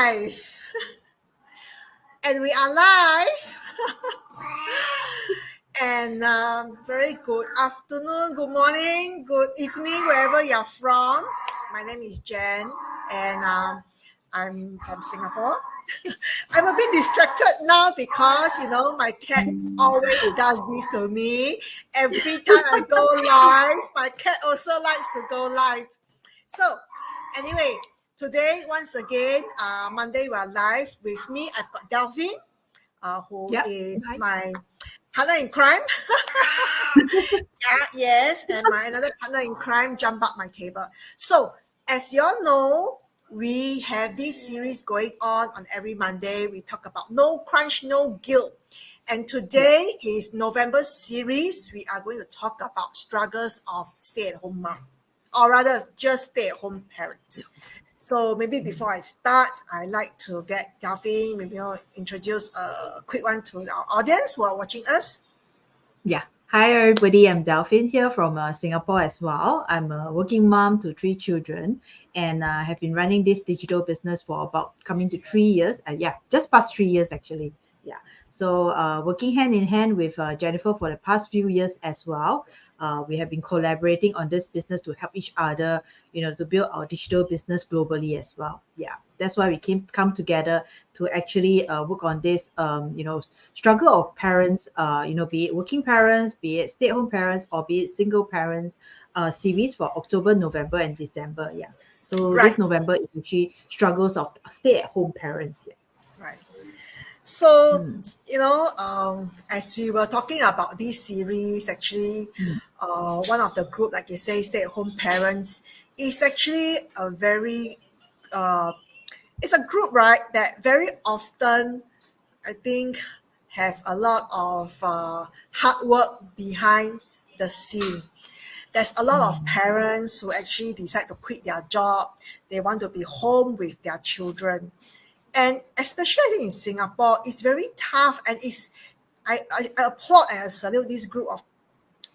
live. And we are live. And very good afternoon, good morning, good evening, wherever you're from. My name is Jenn, and I'm from Singapore. I'm a bit distracted now because, my cat always does this to me. Every time I go live, my cat also likes to go live. So, anyway, today, once again, Monday, we're live. With me, I've got Delphine, who is my partner in crime. Yes, and my another partner in crime jumped up my table. So, as you all know, we have this series going on every Monday. We talk about no crunch, no guilt. And today is November series. We are going to talk about struggles of stay-at-home mom, or rather just stay-at-home parents. So maybe before I start, I'd like to get Delphine, maybe introduce a quick one to our audience who are watching us. Yeah. Hi, everybody. I'm Delphine here from Singapore as well. I'm a working mom to 3 children and have been running this digital business for about coming to 3 years. Just past 3 years, actually. Yeah. So working hand in hand with Jennifer for the past few years as well. We have been collaborating on this business to help each other, to build our digital business globally as well. Yeah, that's why we come together to actually work on this, struggle of parents, be it working parents, be it stay-at-home parents, or be it single parents, series for October, November, and December. Yeah. So This November is actually struggles of stay-at-home parents. Yeah. Right. So, as we were talking about this series, actually, one of the group, like you say, stay-at-home parents, is actually a very, it's a group, right, that very often, I think, have a lot of hard work behind the scene. There's a lot of parents who actually decide to quit their job. They want to be home with their children. And especially in Singapore, it's very tough, and I applaud and I salute this group of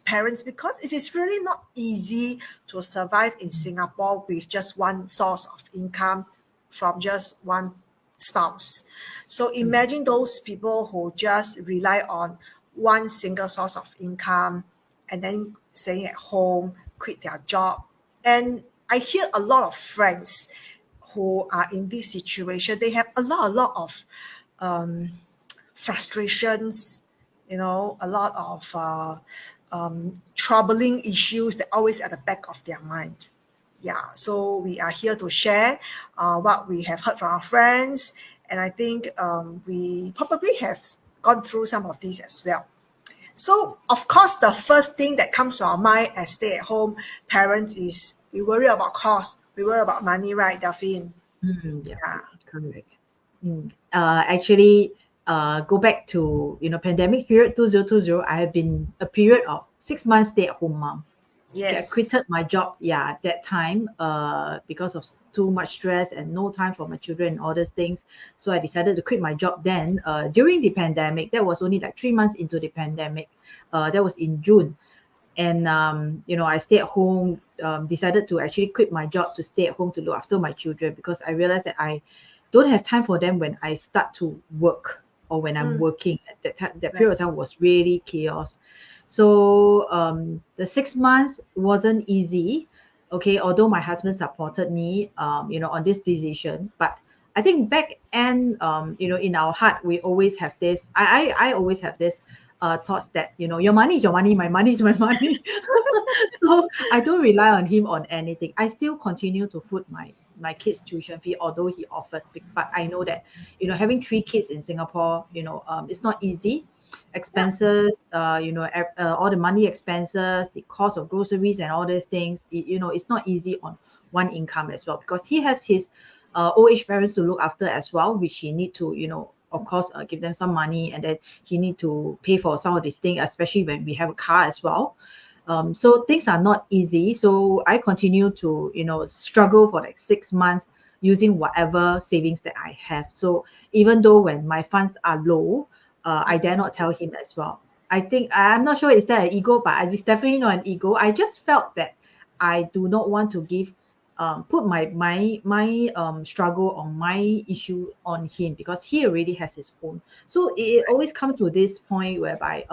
parents because it is really not easy to survive in Singapore with just one source of income from just one spouse. So imagine those people who just rely on one single source of income and then staying at home, quit their job. And I hear a lot of friends who are in this situation. They have a lot of frustrations, a lot of troubling issues that always at the back of their mind. Yeah, so we are here to share what we have heard from our friends, and I think we probably have gone through some of these as well. So, of course, the first thing that comes to our mind as stay-at-home parents is we worry about cost. We worry about money, right, Delphine? Correct. Actually, go back to, pandemic period 2020, I have been a period of 6 months stay-at-home mom. Yes. I quitted my job, that time, because of too much stress and no time for my children and all these things. So I decided to quit my job then. During the pandemic, that was only like 3 months into the pandemic. That was in June. And, I stayed at home, decided to actually quit my job to stay at home to look after my children because I realized that I don't have time for them when I start to work or when I'm working. At that time, that period of time was really chaos. So the 6 months wasn't easy, okay, although my husband supported me, on this decision. But I think back end, in our heart, we always have this, I always have this thoughts that, your money is your money, my money is my money. So I don't rely on him on anything. I still continue to foot my kids' tuition fee, although he offered. But I know that, having 3 kids in Singapore, it's not easy. Expenses, all the money expenses, the cost of groceries and all these things, it's not easy on one income as well because he has his old age parents to look after as well, which he need to, of course, give them some money, and then he need to pay for some of these things, especially when we have a car as well. So things are not easy. So I continue to, struggle for like 6 months using whatever savings that I have. So even though when my funds are low, I dare not tell him as well. I think, I'm not sure is that an ego, but it's definitely not an ego. I just felt that I do not want to give put my struggle on my issue on him, because he already has his own. So it always comes to this point whereby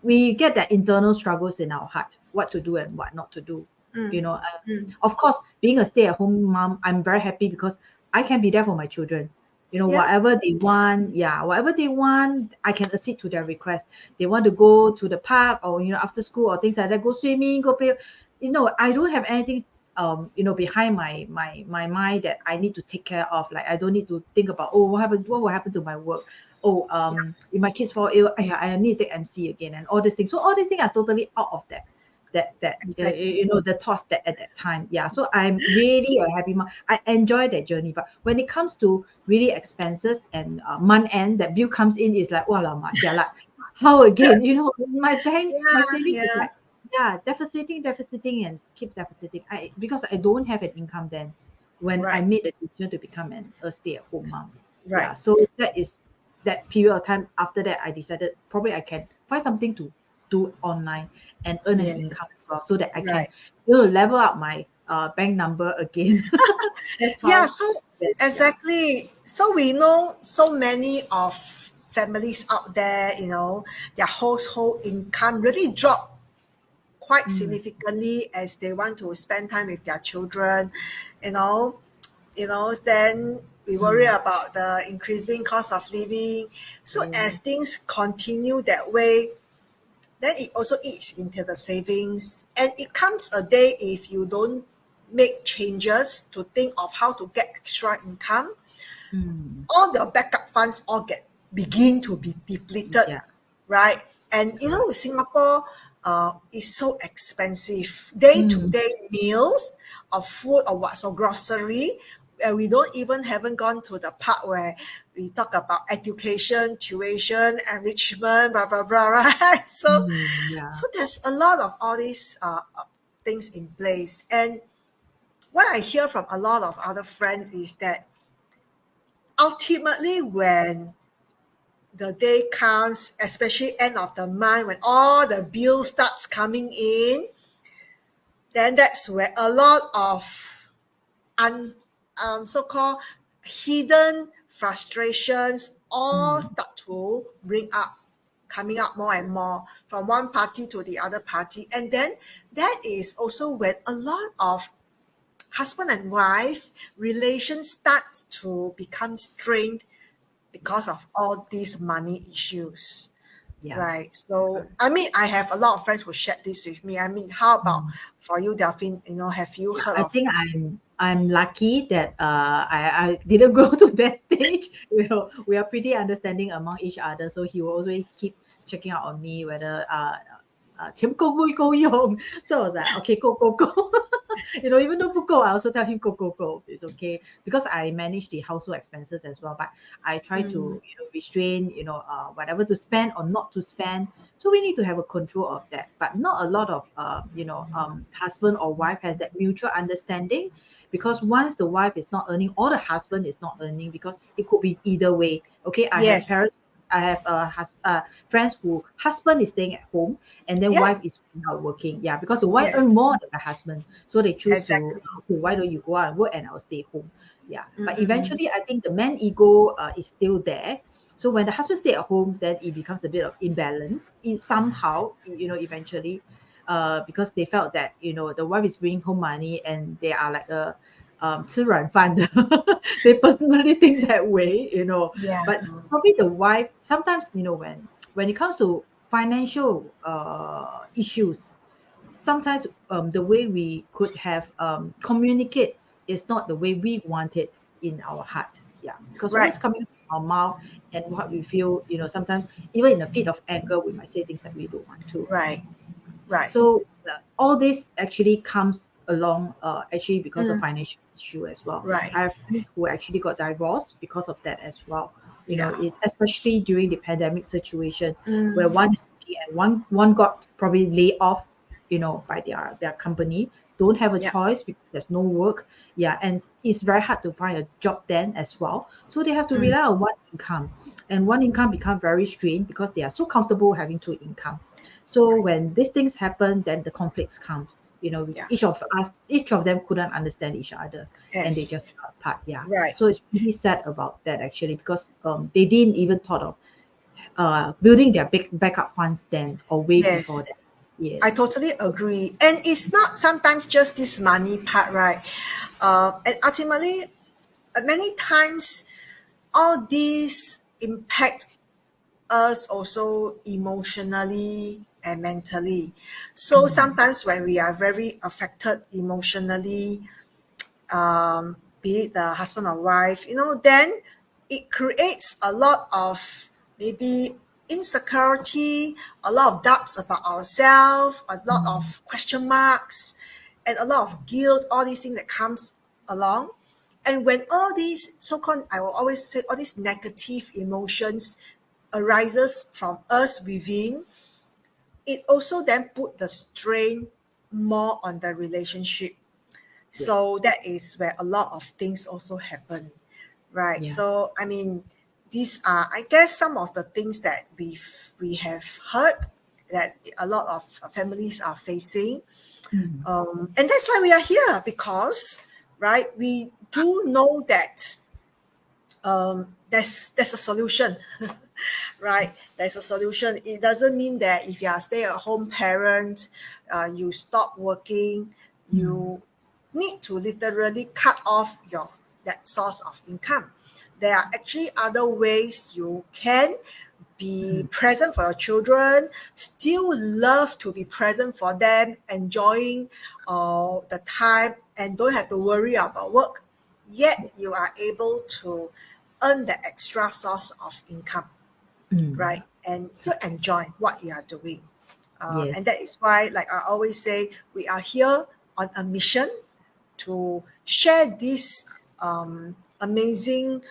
we get that internal struggles in our heart, what to do and what not to do. Mm, mm. Of course, being a stay-at-home mom, I'm very happy because I can be there for my children. Yeah, Whatever they want, whatever they want, I can accede to their request. They want to go to the park, or after school or things like that, go swimming, go play. I don't have anything behind my mind that I need to take care of. Like, I don't need to think about, oh, what will happen to my work. Oh, if my kids fall ill, I need to take MC again, and all these things. So all these things are totally out of that exactly. the thoughts that at that time. Yeah, so I'm really a happy mom. I enjoy that journey. But when it comes to really expenses and month end, that bill comes in, is like, wow, jialat. How again? My bank, my Yeah, savings is yeah, like, deficiting and keep deficiting. Because I don't have an income then when I right, made the decision to become a stay-at-home mom. right. Yeah, so that is that period of time. After that, I decided probably I can find something to do online and earn an income Yes, as well, so that I can right. level up my bank number again. That's Yeah, how. so Yeah. exactly. So we know so many of families out there, their household income really drop quite Mm, significantly as they want to spend time with their children, you know, then we worry mm, about the increasing cost of living. So yeah. as things continue that way, then it also eats into the savings. And it comes a day if you don't make changes to think of how to get extra income, Mm, all the backup funds all begin to be depleted, yeah. right? And Correct. Singapore is so expensive. Day to Mm, day meals of food or what, so grocery. And we don't even haven't gone to the part where we talk about education, tuition, enrichment, blah blah blah, right? So, yeah. so there's a lot of all these things in place. And what I hear from a lot of other friends is that ultimately when the day comes, especially end of the month when all the bills starts coming in, then that's where a lot of un, so-called hidden frustrations all Mm, start to bring up, coming up more and more from one party to the other party. And then that is also when a lot of husband and wife relations starts to become strained because of all these money issues. yeah. Right. So, Correct. I mean, I have a lot of friends who shared this with me. I mean, how about Mm. for you, Delphine? Have you Yeah, heard I of? think I'm lucky that I didn't go to that stage. We are pretty understanding among each other. So he will always keep checking out on me whether 钱够不够用. So I was like, okay, go. Even though 不够, I also tell him go. It's okay, because I manage the household expenses as well. But I try to Mm, restrain whatever to spend or not to spend. So we need to have a control of that. But not a lot of husband or wife has that mutual understanding, because once the wife is not earning or the husband is not earning, because it could be either way. Okay, I have yes. parents. I have friends who husband is staying at home and then Yeah. wife is out working. Yeah, because the wife earn Yes. more than the husband, so they choose to, Exactly. okay, why don't you go out and work and I'll stay home. Yeah, but Mm-mm. eventually I think the man ego is still there. So when the husband stay at home, then it becomes a bit of imbalance. It somehow, eventually, because they felt that the wife is bringing home money and they are like a 吃软饭的. They personally think that way. Yeah. But probably the wife sometimes, when it comes to financial issues, sometimes the way we could have communicate is not the way we want it in our heart. Yeah, because Right. what's coming from our mouth and what we feel, sometimes even in a fit of anger, we might say things that we don't want to. Right. Right. So all this actually comes along actually because of Mm, financial issue as well. right. I have friends who actually got divorced because of that as well. Yeah. Especially during the pandemic situation, where Mm, one is working and one got probably laid off, by their company, don't have a yeah. choice because there's no work. Yeah, and it's very hard to find a job then as well. So they have to Mm, rely on one income, and one income become very strained because they are so comfortable having two income. So right. when these things happen, then the conflicts come. Yeah. each of them couldn't understand each other, and they Yes. just got apart. Yeah. Right. So it's really sad about that actually, because they didn't even thought of building their big backup funds then or way before Yes. that. I Yes. totally agree. And it's not sometimes just this money part, right? And ultimately, many times, all these impact us also emotionally and mentally. So Mm, sometimes when we are very affected emotionally, be it the husband or wife, then it creates a lot of maybe insecurity, a lot of doubts about ourselves, a lot mm, of question marks, and a lot of guilt, all these things that comes along. And when all these so-called, I will always say, all these negative emotions arises from us within, it also then put the strain more on the relationship. So yes. that is where a lot of things also happen, right? Yeah. So I mean, these are, I guess, some of the things that we have heard that a lot of families are facing, Mm, and that's why we are here, because, right, we do know that there's a solution. Right, there's a solution. It doesn't mean that if you are stay-at-home parent, you stop working, mm, you need to literally cut off your that source of income. There are actually other ways you can be mm, present for your children, still love to be present for them, enjoying the time, and don't have to worry about work, yet yes. you are able to earn the extra source of income, Mm, right? And still enjoy what you are doing. And yes. that is why, like I always say, we are here on a mission to share this amazing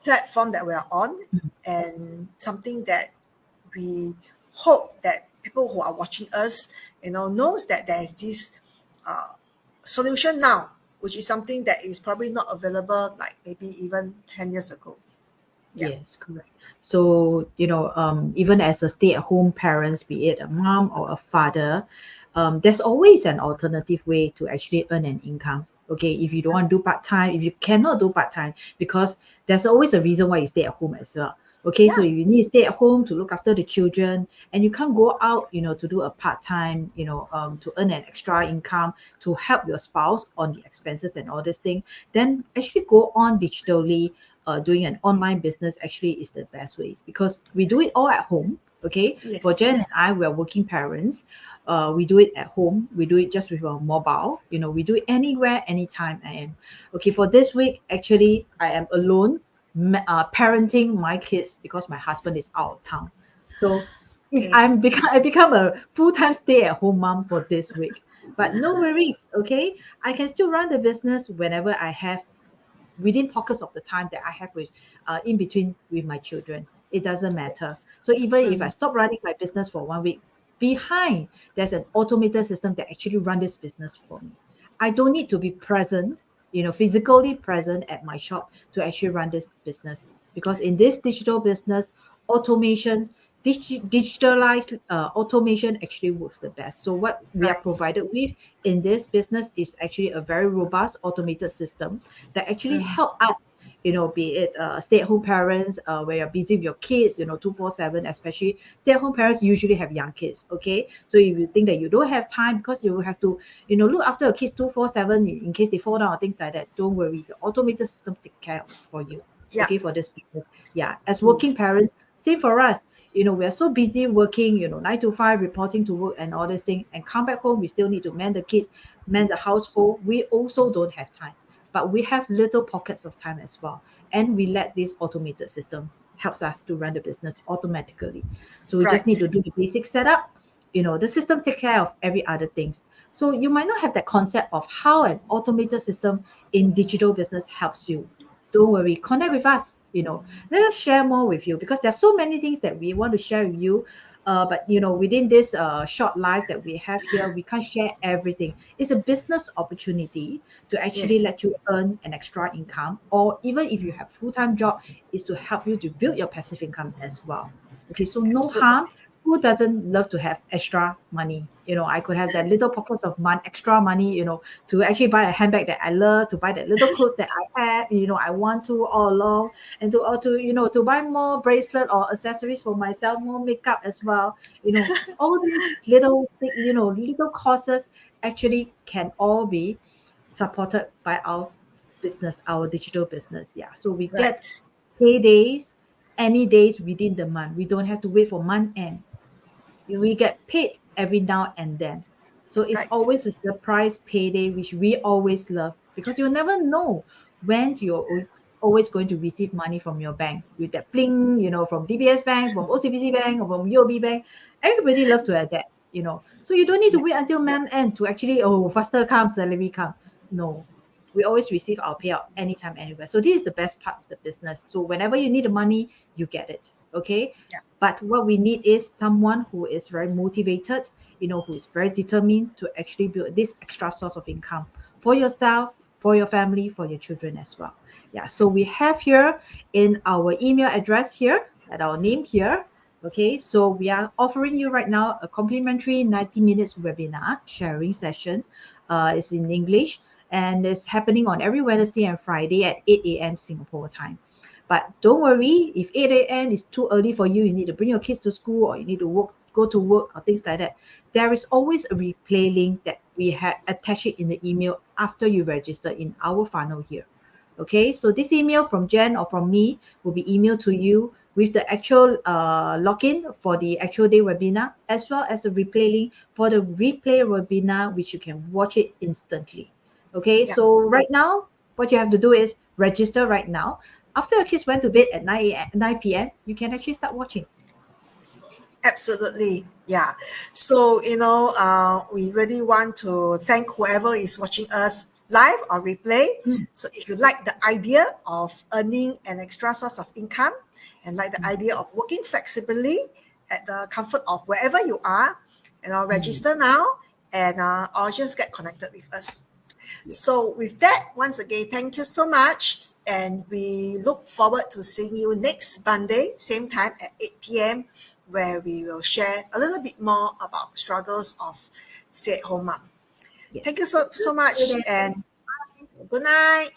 platform that we are on, Mm, and something that we hope that people who are watching us, knows that there is this uh, solution now, which is something that is probably not available like maybe even 10 years ago. Yeah. yes, correct. So, even as a stay-at-home parents, be it a mom or a father, there's always an alternative way to actually earn an income. Okay, if you don't want to do part-time, if you cannot do part-time, because there's always a reason why you stay at home as well. Okay, so Yeah. if you need to stay at home to look after the children and you can't go out, to do a part-time, to earn an extra income to help your spouse on the expenses and all this thing, then actually go on digitally. Doing an online business actually is the best way, because we do it all at home. Okay, for Yes. Jen and I, we are working parents. We do it at home. We do it just with our mobile. We do it anywhere, anytime I am. Okay, for this week, actually, I am alone, parenting my kids because my husband is out of town. So Okay. I become a full-time stay-at-home mom for this week. But no worries, okay? I can still run the business whenever I have, within pockets of the time that I have with in between with my children. It doesn't matter. Yes. So even if I Mm. stop running my business for 1 week, behind there's an automated system that actually run this business for me. I don't need to be present, physically present at my shop to actually run this business, because in this digital business, automations, digitalized automation actually works the best. So what we are Right. provided with in this business is actually a very robust automated system that actually Mm. help us, be it stay-at-home parents, where you're busy with your kids, 247, especially stay-at-home parents usually have young kids. Okay, so if you think that you don't have time because you have to, look after your kids 247 in case they fall down or things like that, don't worry, the automated system take care of it for you. Yeah. Okay, for this business. Yeah, as working Yes. parents, same for us. We are so busy working, 9 to 5, reporting to work and all this thing, and come back home, we still need to man the kids, man the household. We also don't have time, but we have little pockets of time as well, and we let this automated system helps us to run the business automatically. So we just need Right. to do the basic setup. The system take care of every other things. So you might not have that concept of how an automated system in digital business helps you. Don't worry, connect with us. Let us share more with you, because there's so many things that we want to share with you. But within this short life that we have here, we can't share everything. It's a business opportunity to actually Yes. let you earn an extra income, or even if you have full-time job, is to help you to build your passive income as well. Okay, so no harm. Absolutely. who doesn't love to have extra money? I could have that little pockets of extra money, to actually buy a handbag that I love, to buy that little clothes that I have, I want to all along, and to buy more bracelet or accessories for myself, more makeup as well. All these little little costs actually can all be supported by our business, our digital business. Yeah. So we get Right. paydays any days within the month. We don't have to wait for month end. We get paid every now and then. So it's Right. always a surprise payday, which we always love, because you'll never know when you're always going to receive money from your bank with that bling, from DBS Bank, from OCBC Bank, or from UOB Bank. Everybody loves to have that. So you don't need to Yeah. wait until month end to actually, faster come, salary come. No, we always receive our payout anytime, anywhere. So this is the best part of the business. So whenever you need the money, you get it. Okay. Yeah. But what we need is someone who is very motivated, who is very determined to actually build this extra source of income for yourself, for your family, for your children as well. Yeah. So we have here in our email address here at our name here. Okay. So we are offering you right now a complimentary 90 minutes webinar sharing session. It's in English, and it's happening on every Wednesday and Friday at 8 a.m. Singapore time. But don't worry, if 8 a.m. is too early for you, you need to bring your kids to school, or you need to go to work, or things like that. There is always a replay link that we have attached it in the email after you register in our funnel here. Okay, so this email from Jen or from me will be emailed to you with the actual login for the actual day webinar, as well as the replay link for the replay webinar, which you can watch it instantly. Okay, Yeah. so right now, what you have to do is register right now. After your kids went to bed at 9 p.m., you can actually start watching. Absolutely. Yeah. So, we really want to thank whoever is watching us live or replay. Mm, So, if you like the idea of earning an extra source of income and like the idea of working flexibly at the comfort of wherever you are, mm, register now and or just get connected with us. yes. So, with that, once again, thank you so much. And we look forward to seeing you next Monday, same time at 8 p.m., where we will share a little bit more about struggles of stay-at-home mom. Thank you Yes. so See you much then. and good night.